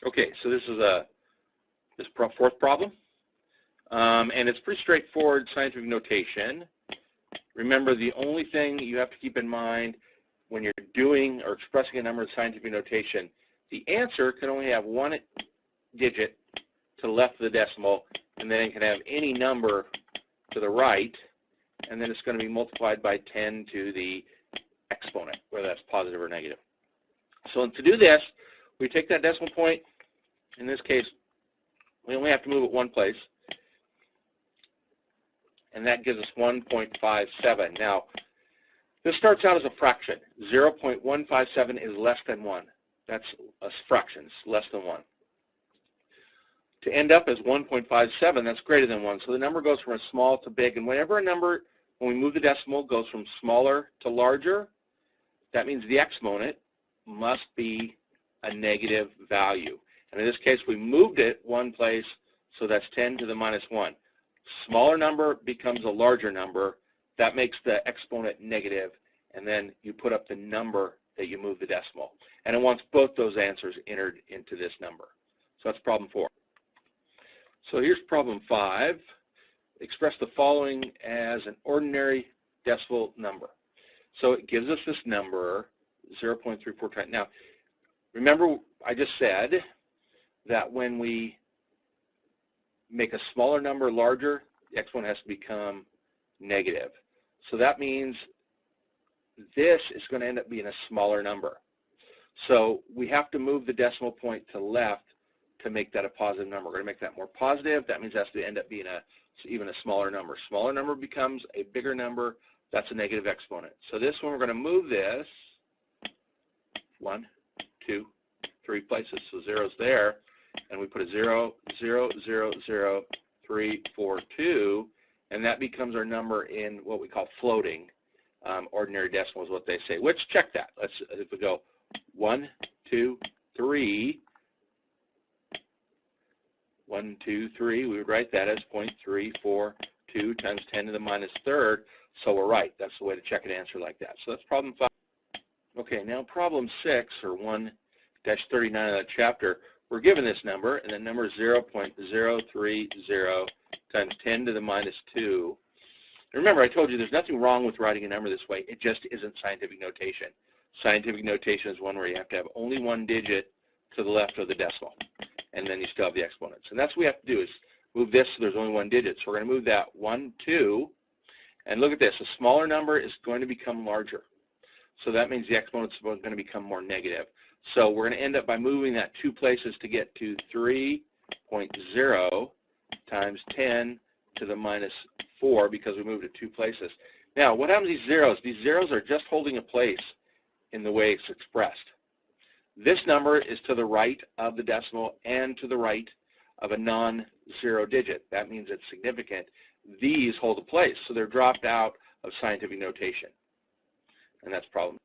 Okay, so this is this fourth problem, and it's pretty straightforward scientific notation. Remember, the only thing you have to keep in mind when you're doing or expressing a number in scientific notation, the answer can only have one digit to the left of the decimal, and then it can have any number to the right, and then it's going to be multiplied by 10 to the exponent, whether that's positive or negative. So to do this, we take that decimal point. In this case, we only have to move it one place, and that gives us 1.57. Now, this starts out as a fraction. 0.157 is less than 1. That's a fraction, it's less than 1. To end up as 1.57, that's greater than 1. So the number goes from a small to big. And whenever a number, when we move the decimal, goes from smaller to larger, that means the exponent must be a negative value. And in this case, we moved it one place, so that's 10 to the minus 1. Smaller number becomes a larger number. That makes the exponent negative, and then you put up the number that you move the decimal. And it wants both those answers entered into this number. So that's problem 4. So here's problem 5. Express the following as an ordinary decimal number. So it gives us this number, 0.34 times. Now, remember I just said that when we make a smaller number larger, the exponent has to become negative. So that means this is going to end up being a smaller number. So we have to move the decimal point to the left to make that a positive number. We're going to make that more positive. That means it has to end up being even a smaller number. Smaller number becomes a bigger number. That's a negative exponent. So this one, we're going to move this 1, 2, 3 places. So 0's there. And we put a 0, 0, 0, 0, 3, 4, 2. And that becomes our number in what we call floating. Ordinary decimal is what they say. Let's check that. If we go 1, 2, 3, 1, 2, 3, we would write that as 0.342 times 10 to the minus third. So we're right. That's the way to check an answer like that. So that's problem 5. Okay, now problem 6, or 1-39 of that chapter, we're given this number, and the number is 0.030 times 10 to the minus 2. And remember, I told you there's nothing wrong with writing a number this way. It just isn't scientific notation. Scientific notation is one where you have to have only one digit to the left of the decimal, and then you still have the exponents. And that's what we have to do, is move this so there's only one digit. So we're going to move that 1, 2, and look at this. A smaller number is going to become larger. So that means the exponent is going to become more negative. So we're going to end up by moving that 2 places to get to 3.0 times 10 to the minus 4, because we moved it 2 places. Now, what happens to these zeros? These zeros are just holding a place in the way it's expressed. This number is to the right of the decimal and to the right of a non-zero digit. That means it's significant. These hold a place, so they're dropped out of scientific notation. And that's problem